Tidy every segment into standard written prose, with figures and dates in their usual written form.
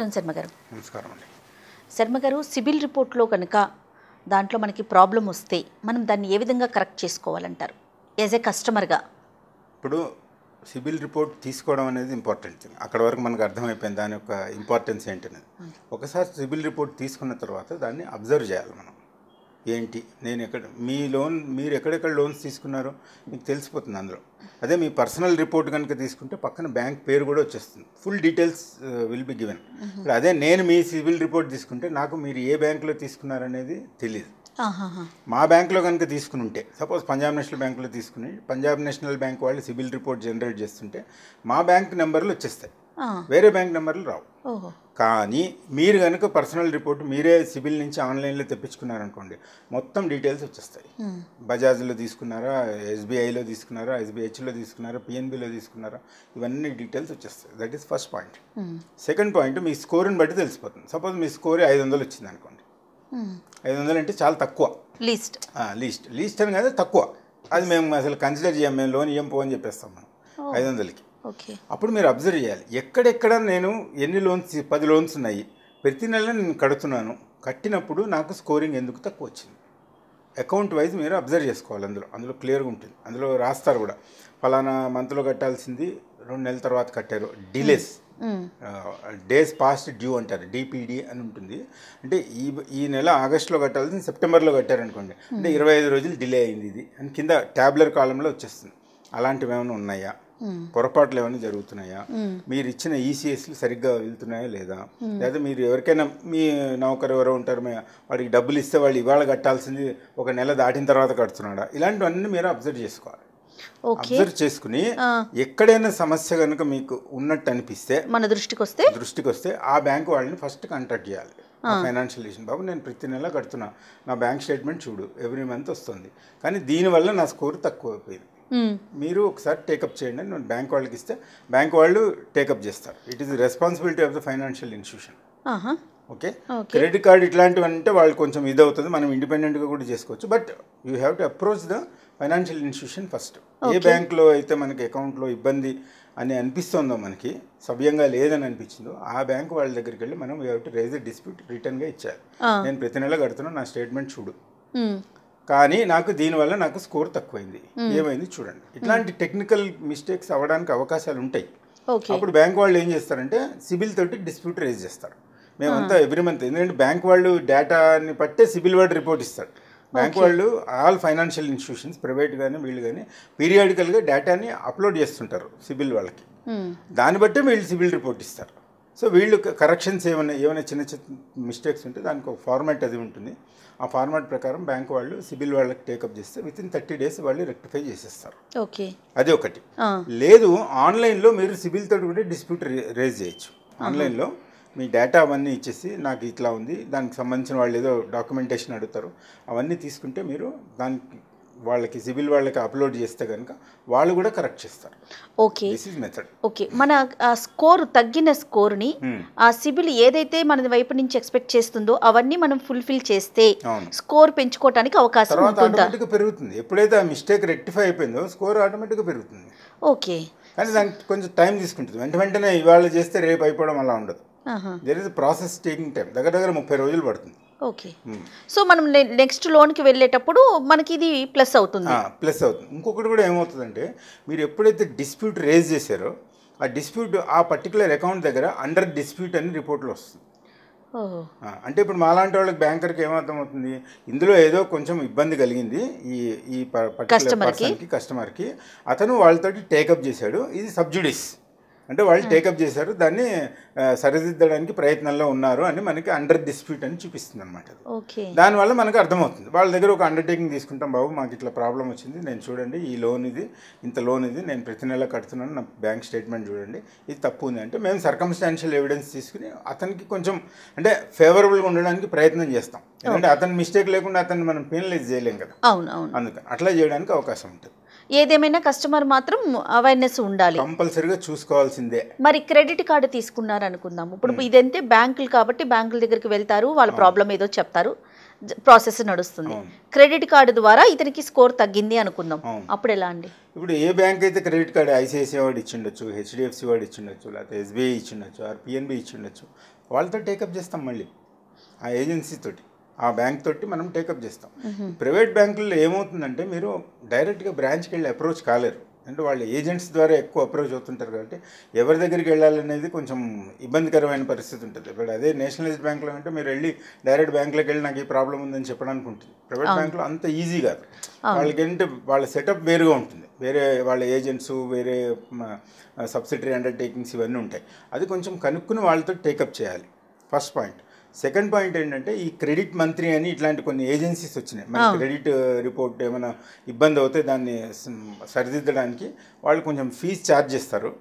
నమస్కారం శర్మ గారు. నమస్కారం అండి. శర్మ గారు, సిబిల్ రిపోర్ట్లో కనుక దాంట్లో మనకి ప్రాబ్లం వస్తే మనం దాన్ని ఏ విధంగా కరెక్ట్ చేసుకోవాలంటారు యాజ్ ఏ కస్టమర్గా? ఇప్పుడు సిబిల్ రిపోర్ట్ తీసుకోవడం అనేది ఇంపార్టెంట్ థింగ్. అక్కడ వరకు మనకు అర్థమైపోయింది దాని యొక్క ఇంపార్టెన్స్ ఏంటనేది. ఒకసారి సిబిల్ రిపోర్ట్ తీసుకున్న తర్వాత దాన్ని అబ్జర్వ్ చేయాలి మనం. ఏంటి నేను మీరు ఎక్కడెక్కడ లోన్స్ తీసుకున్నారో మీకు తెలిసిపోతుంది అందులో. అదే మీ పర్సనల్ రిపోర్ట్ కనుక తీసుకుంటే పక్కన బ్యాంక్ పేరు కూడా వచ్చేస్తుంది, full details will be given. ఇప్పుడు అదే నేను మీ సిబిల్ రిపోర్ట్ తీసుకుంటే నాకు మీరు ఏ బ్యాంకులో తీసుకున్నారనేది తెలియదు. మా బ్యాంకులో కనుక తీసుకుని ఉంటే, సపోజ్ పంజాబ్ నేషనల్ బ్యాంకులో తీసుకుని పంజాబ్ నేషనల్ బ్యాంక్ వాళ్ళు సిబిల్ రిపోర్ట్ జనరేట్ చేస్తుంటే మా బ్యాంక్ నెంబర్లు వచ్చేస్తాయి, వేరే బ్యాంక్ నెంబర్లు రావు. కానీ మీరు కనుక పర్సనల్ రిపోర్ట్ మీరే సిబిల్ నుంచి ఆన్లైన్లో తెప్పించుకున్నారనుకోండి, మొత్తం డీటెయిల్స్ వచ్చేస్తాయి. బజాజ్లో తీసుకున్నారా, ఎస్బీఐలో తీసుకున్నారా, ఎస్బీహెచ్లో తీసుకున్నారా, పిఎన్బిలో తీసుకున్నారా, ఇవన్నీ డీటెయిల్స్ వచ్చేస్తాయి. That is first point. Second point, మీ స్కోర్ని బట్టి తెలిసిపోతుంది. సపోజ్ మీ స్కోర్ 500 వచ్చింది అనుకోండి, 500 అంటే చాలా తక్కువ, లీస్ట్ అని కాదు, తక్కువ. అది మేము అసలు కన్సిడర్ చేయం, మేము లోన్ ఇవ్వం పో అని చెప్పేస్తాం మనం 500కి. అప్పుడు మీరు అబ్జర్వ్ చేయాలి, ఎక్కడెక్కడ నేను ఎన్ని లోన్స్, 10 లోన్స్ ఉన్నాయి, ప్రతి నెల నేను కడుతున్నాను, కట్టినప్పుడు నాకు స్కోరింగ్ ఎందుకు తక్కువ వచ్చింది. అకౌంట్ వైజ్ మీరు అబ్జర్వ్ చేసుకోవాలి. అందులో క్లియర్గా ఉంటుంది, అందులో రాస్తారు కూడా. ఫలానా మంత్లో కట్టాల్సింది 2 నెలల తర్వాత కట్టారు, డిలేస్, డేస్ పాస్ట్ డ్యూ అంటారు, డిపిడి అని ఉంటుంది. అంటే ఈ నెల ఆగస్టులో కట్టాల్సింది సెప్టెంబర్లో కట్టారనుకోండి, అంటే 25 రోజులు డిలే అయింది ఇది అని కింద ట్యాబ్లర్ కాలంలో వచ్చేస్తుంది. అలాంటివి ఏమైనా ఉన్నాయా, పొరపాట్లు ఏమైనా జరుగుతున్నాయా, మీరు ఇచ్చిన ఈసీఎస్లు సరిగ్గా వెళ్తున్నాయా లేదా, లేదా మీరు ఎవరికైనా మీ నౌకరు ఎవరో ఉంటారు, వాడికి డబ్బులు ఇస్తే వాళ్ళు ఇవాళ కట్టాల్సింది 1 నెల దాటిన తర్వాత కడుతున్నాడా, ఇలాంటివన్నీ మీరు అబ్జర్వ్ చేసుకోవాలి. అబ్జర్వ్ చేసుకుని ఎక్కడైనా సమస్య కనుక మీకు ఉన్నట్టు అనిపిస్తే, మన దృష్టికి వస్తే ఆ బ్యాంక్ వాళ్ళని ఫస్ట్ కాంటాక్ట్ చేయాలి. ఫైనాన్షియల్ ఇష్యూ, బాబు నేను ప్రతి నెల కడుతున్నా, నా బ్యాంక్ స్టేట్మెంట్ చూడు, ఎవ్రీ మంత్ వస్తుంది, కానీ దీనివల్ల నా స్కోర్ తక్కువ అయిపోయింది, మీరు ఒకసారి టేకప్ చేయండి అని బ్యాంక్ వాళ్ళకి ఇస్తే బ్యాంక్ వాళ్ళు టేకప్ చేస్తారు. It is the responsibility of the financial institution. Okay, credit card ఇట్లాంటివి అంటే వాళ్ళు కొంచెం ఇది అవుతుంది, మనం ఇండిపెండెంట్గా కూడా చేసుకోవచ్చు. But you have to approach the financial institution first. ఏ బ్యాంక్లో అయితే మనకి అకౌంట్లో ఇబ్బంది అని అనిపిస్తుందో, మనకి సవ్యంగా లేదని అనిపించిందో, ఆ బ్యాంక్ వాళ్ళ దగ్గరికి వెళ్ళి మనం you have to raise the dispute, రిటర్న్గా ఇచ్చారు. నేను ప్రతి నెల కడుతున్నా, నా స్టేట్మెంట్ చూడు, కానీ నాకు దీనివల్ల నాకు స్కోర్ తక్కువైంది, ఏమైంది చూడండి. ఇట్లాంటి టెక్నికల్ మిస్టేక్స్ అవ్వడానికి అవకాశాలు ఉంటాయి. అప్పుడు బ్యాంక్ వాళ్ళు ఏం చేస్తారంటే సిబిల్ తోటి డిస్ప్యూట్ రేజ్ చేస్తారు. మేమంతా ఎవ్రీ మంత్, ఎందుకంటే బ్యాంక్ వాళ్ళు డేటాని పట్టే సిబిల్ వాడు రిపోర్ట్ ఇస్తాడు. బ్యాంక్ వాళ్ళు ఆల్ ఫైనాన్షియల్ ఇన్స్టిట్యూషన్స్, ప్రైవేట్ కానీ వీళ్ళు కానీ పీరియాడికల్గా డేటాని అప్లోడ్ చేస్తుంటారు సిబిల్ వాళ్ళకి. దాన్ని బట్టే వీళ్ళు సిబిల్ రిపోర్ట్ ఇస్తారు. సో వీళ్ళు కరెక్షన్స్ ఏమైనా చిన్న చిన్న మిస్టేక్స్ ఉంటే దానికి ఒక ఫార్మాట్ అది ఉంటుంది. ఆ ఫార్మాట్ ప్రకారం బ్యాంక్ వాళ్ళు సిబిల్ వాళ్ళకి టేకప్ చేస్తే విత్ ఇన్ 30 days వాళ్ళు రెక్టిఫై చేసేస్తారు. అది ఒకటి. లేదు, ఆన్లైన్లో మీరు సిబిల్ తోటి కూడా డిస్ప్యూట్ రేజ్ చేయొచ్చు. ఆన్లైన్లో మీ డేటా అవన్నీ ఇచ్చేసి, నాకు ఇట్లా ఉంది, దానికి సంబంధించిన వాళ్ళు ఏదో డాక్యుమెంటేషన్ అడుగుతారు, అవన్నీ తీసుకుంటే మీరు దానికి వాళ్ళకి సిబిల్ వాళ్ళకి అప్లోడ్ చేస్తే కనుక వాళ్ళు కూడా కరెక్ట్ చేస్తారు. This is method. ఓకే, మన స్కోర్ తగ్గిన స్కోర్ని ఆ సిబిల్ ఏదైతే మన వైపు నుంచి ఎక్స్పెక్ట్ చేస్తుందో అవన్నీ మనం ఫుల్ఫిల్ చేస్తే స్కోర్ పెంచుకోవడానికి అవకాశం ఉంటుందా? ఆటోమేటిక్గా పెరుగుతుంది. ఎప్పుడైతే ఆ మిస్టేక్ రెక్టిఫై అయిపోయిందో స్కోర్ ఆటోమేటిక్గా పెరుగుతుంది. ఓకే, కానీ దానికి కొంచెం టైం తీసుకుంటుంది. వెంటనే ఇవాళ చేస్తే రేపు అయిపోవడం అలా ఉండదు. There is process taking time. దగ్గర 30 రోజులు పడుతుంది. ఓకే, సో మనం నెక్స్ట్ లోన్కి వెళ్ళేటప్పుడు మనకి ఇది ప్లస్ అవుతుంది. ఇంకొకటి కూడా ఏమవుతుందంటే, మీరు ఎప్పుడైతే డిస్ప్యూట్ రేజ్ చేశారో ఆ డిస్ప్యూట్ ఆ పర్టికులర్ అకౌంట్ దగ్గర అండర్ డిస్ప్యూట్ అని రిపోర్ట్లో వస్తుంది. అంటే ఇప్పుడు మాలాంటి వాళ్ళకి బ్యాంకర్కి ఏమర్థమవుతుంది, ఇందులో ఏదో కొంచెం ఇబ్బంది కలిగింది ఈ పర్టికులర్ కస్టమర్కి, అతను వాళ్ళతోటి టేకప్ చేశాడు, ఇది సబ్జుడిస్ అంటే వాళ్ళు టేకప్ చేశారు, దాన్ని సరిదిద్దడానికి ప్రయత్నంలో ఉన్నారు అని మనకి అండర్ డిస్ప్యూట్ అని చూపిస్తుంది అనమాట. దానివల్ల మనకు అర్థమవుతుంది. వాళ్ళ దగ్గర ఒక అండర్టేకింగ్ తీసుకుంటాం, బాబు మాకు ఇట్లా ప్రాబ్లం వచ్చింది, నేను చూడండి ఈ లోన్ ఇది, ఇంత లోన్ ఇది, నేను ప్రతి నెల కడుతున్నాను, నా బ్యాంక్ స్టేట్మెంట్ చూడండి, ఇది తప్పు ఉంది అంటే మేము సర్కమ్స్టాన్షియల్ ఎవిడెన్స్ తీసుకుని అతనికి కొంచెం అంటే ఫేవరబుల్గా ఉండడానికి ప్రయత్నం చేస్తాం. ఎందుకంటే అతని మిస్టేక్ లేకుండా అతన్ని మనం పెనలైజ్ చేయలేం కదా, అందుకని అట్లా చేయడానికి అవకాశం ఉంటుంది. ఏదేమైనా కస్టమర్ మాత్రం అవేర్నెస్ ఉండాలి, కంపల్సరీగా చూసుకోవాల్సిందే. మరి క్రెడిట్ కార్డు తీసుకున్నారు అనుకుందాం, ఇప్పుడు ఇదంతే బ్యాంకులు కాబట్టి బ్యాంకుల దగ్గరికి వెళ్తారు, వాళ్ళ ప్రాబ్లం ఏదో చెప్తారు, ప్రాసెస్ నడుస్తుంది. క్రెడిట్ కార్డు ద్వారా ఇతనికి స్కోర్ తగ్గింది అనుకుందాం, అప్పుడు ఎలా అండి? ఇప్పుడు ఏ బ్యాంక్ అయితే క్రెడిట్ కార్డు ఐసిఐసిఐ వాడు ఇచ్చిండొచ్చు, హెచ్డిఎఫ్సి వాడు ఇచ్చిండొచ్చు, లేకపోతే ఎస్బీఐ ఇచ్చిండొచ్చు, ఆర్ పిఎన్బి ఇచ్చిండొచ్చు, వాళ్ళతో టేకప్ చేస్తాం మళ్ళీ ఆ ఏజెన్సీ తోటి ఆ బ్యాంక్ తోటి మనం టేకప్ చేస్తాం. ప్రైవేట్ బ్యాంకుల్లో ఏమవుతుందంటే మీరు డైరెక్ట్గా బ్రాంచ్కి వెళ్ళి అప్రోచ్ కాలేరు, అంటే వాళ్ళ ఏజెంట్స్ ద్వారా ఎక్కువ అప్రోచ్ అవుతుంటారు కాబట్టి ఎవరి దగ్గరికి వెళ్ళాలనేది కొంచెం ఇబ్బందికరమైన పరిస్థితి ఉంటుంది. ఇప్పుడు అదే నేషనలైజ్డ్ బ్యాంకులో అంటే మీరు వెళ్ళి డైరెక్ట్ బ్యాంకులోకి వెళ్ళి నాకు ఈ ప్రాబ్లం ఉందని చెప్పడానికి ఉంటుంది. ప్రైవేట్ బ్యాంకులో అంత ఈజీ కాదు, వాళ్ళకి ఏంటంటే వాళ్ళ సెటప్ వేరుగా ఉంటుంది, వేరే వాళ్ళ ఏజెంట్స్ వేరే సబ్సిడరీ అండర్టేకింగ్స్ ఇవన్నీ ఉంటాయి. అది కొంచెం కనుక్కుని వాళ్ళతో టేకప్ చేయాలి, ఫస్ట్ పాయింట్. సెకండ్ పాయింట్ ఏంటంటే ఈ క్రెడిట్ మంత్రి అని ఇట్లాంటి కొన్ని ఏజెన్సీస్ వచ్చినాయి. మన క్రెడిట్ రిపోర్ట్ ఏమైనా ఇబ్బంది అవుతే దాన్ని సరిదిద్దడానికి వాళ్ళు కొంచెం ఫీజు ఛార్జ్ చేస్తారు.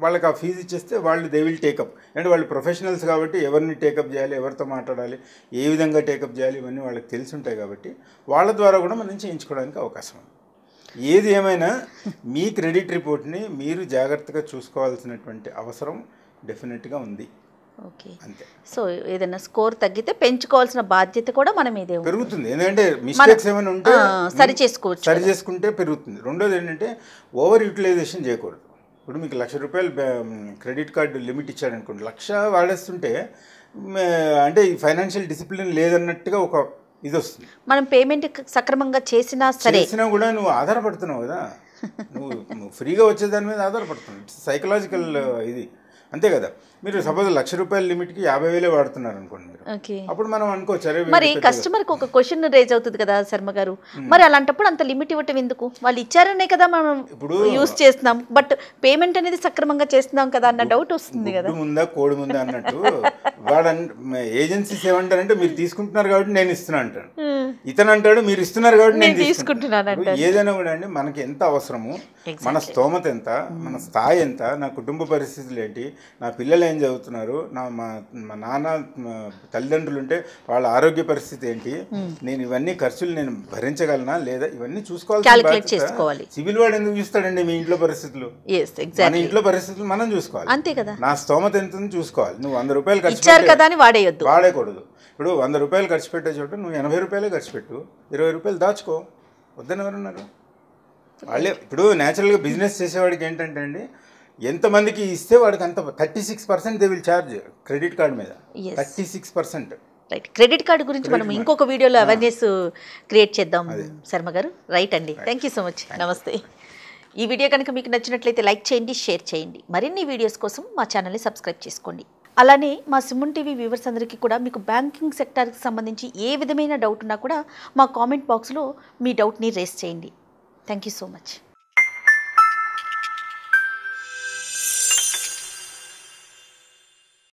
వాళ్ళకి ఆ ఫీజు ఇచ్చేస్తే వాళ్ళు దే విల్ టేకప్, అంటే వాళ్ళు ప్రొఫెషనల్స్ కాబట్టి ఎవరిని టేకప్ చేయాలి, ఎవరితో మాట్లాడాలి, ఏ విధంగా టేకప్ చేయాలి ఇవన్నీ వాళ్ళకి తెలిసి ఉంటాయి కాబట్టి వాళ్ళ ద్వారా కూడా మనం చేయించుకోవడానికి అవకాశం ఉంది. ఏది ఏమైనా మీ క్రెడిట్ రిపోర్ట్ని మీరు జాగ్రత్తగా చూసుకోవాల్సినటువంటి అవసరం డెఫినెట్గా ఉంది. ఓకే, అంతే. సో ఏదైనా స్కోర్ తగ్గితే పెంచుకోవాల్సిన బాధ్యత కూడా మన మీదే పెరుగుతుంది, ఎందుకంటే మిస్టేక్స్ ఏమైనా ఉంటే సరి చేసుకోవచ్చు, సరి చేసుకుంటే పెరుగుతుంది. రెండోది ఏంటంటే ఓవర్ యూటిలైజేషన్ చేయకూడదు. ఇప్పుడు మీకు ₹1,00,000 క్రెడిట్ కార్డు లిమిట్ ఇచ్చాడు అనుకోండి, 1,00,000 వాడేస్తుంటే అంటే ఈ ఫైనాన్షియల్ డిసిప్లిన్ లేదన్నట్టుగా ఒక ఇది వస్తుంది. మనం పేమెంట్ సక్రమంగా చేసినా కూడా నువ్వు ఆధారపడుతున్నావు కదా, నువ్వు ఫ్రీగా వచ్చే దాని మీద ఆధారపడుతున్నావు. ఇట్స్ సైకలాజికల్ ఇది, అంతే కదా. మీరు సపోజ్ ₹1,00,000 లిమిట్కి 50,000 వాడుతున్నారు అనుకోండి మీరు, అప్పుడు మనం అనుకోవచ్చు మరి కస్టమర్కి ఒక క్వశ్చన్ రేజ్ అవుతుంది కదా శర్మ గారు, మరి అలాంటప్పుడు అంత లిమిట్ ఇవ్వటం ఎందుకు? వాళ్ళు ఇచ్చారనే కదా మనం ఇప్పుడు యూజ్ చేస్తున్నాం, బట్ పేమెంట్ అనేది సక్రమంగా చేస్తున్నాం కదా అన్న డౌట్ వస్తుంది కదా. ముందా కోడి ముందా అన్నట్టు వాడు ఏజెన్సీస్ ఏమంటారంటే మీరు తీసుకుంటున్నారు కాబట్టి నేను ఇస్తున్నా అంటాడు, ఇతను అంటాడు మీరు ఇస్తున్నారు కాబట్టి నేను తీసుకుంటున్నాను అంటాడు. ఏదైనా కూడా అండి మనకి ఎంత అవసరము, మన స్తోమత ఎంత, మన స్థాయి ఎంత, నా కుటుంబ పరిస్థితులు ఏంటి, నా పిల్లలు ఏం చదువుతున్నారు, మా నాన్న తల్లిదండ్రులు ఉంటే వాళ్ళ ఆరోగ్య పరిస్థితి ఏంటి, నేను ఇవన్నీ ఖర్చులు నేను భరించగలనా లేదా, ఇవన్నీ చూసుకోవాలి. సివిల్ వాడు ఎందుకు చూస్తాడండి మీ ఇంట్లో పరిస్థితులు, మన ఇంట్లో పరిస్థితులు మనం చూసుకోవాలి, అంతే కదా. నా స్తోమత ఎంత చూసుకోవాలి. నువ్వు ₹100 ఖర్చు కదా అని వాడేయకూడదు. ఇప్పుడు ₹100 ఖర్చు పెట్టే చోట నువ్వు ₹80 ఖర్చు పెట్టు, ₹20 దాచుకో, వద్దని ఎవరున్నారు వాళ్ళే. ఇప్పుడు న్యాచురల్గా బిజినెస్ చేసేవాడికి ఏంటంటే అండి ఎంతమందికి ఇస్తే వాడికి అంత 36% they will charge credit card మీద, 36%. రైట్, క్రెడిట్ కార్డు గురించి మనం ఇంకొక వీడియోలో అవేర్నెస్ క్రియేట్ చేద్దాం శర్మ గారు. రైట్ అండి, థ్యాంక్ యూ సో మచ్, నమస్తే. ఈ వీడియో కనుక మీకు నచ్చినట్లయితే లైక్ చేయండి, షేర్ చేయండి. మరిన్ని వీడియోస్ కోసం మా ఛానల్ని సబ్స్క్రైబ్ చేసుకోండి. అలానే మా సుమన్ టీవీ వ్యూవర్స్ అందరికీ కూడా మీకు బ్యాంకింగ్ సెక్టార్కి సంబంధించి ఏ విధమైన డౌట్ ఉన్నా కూడా మా కామెంట్ బాక్స్లో మీ డౌట్ని రేస్ చేయండి. Thank you so much.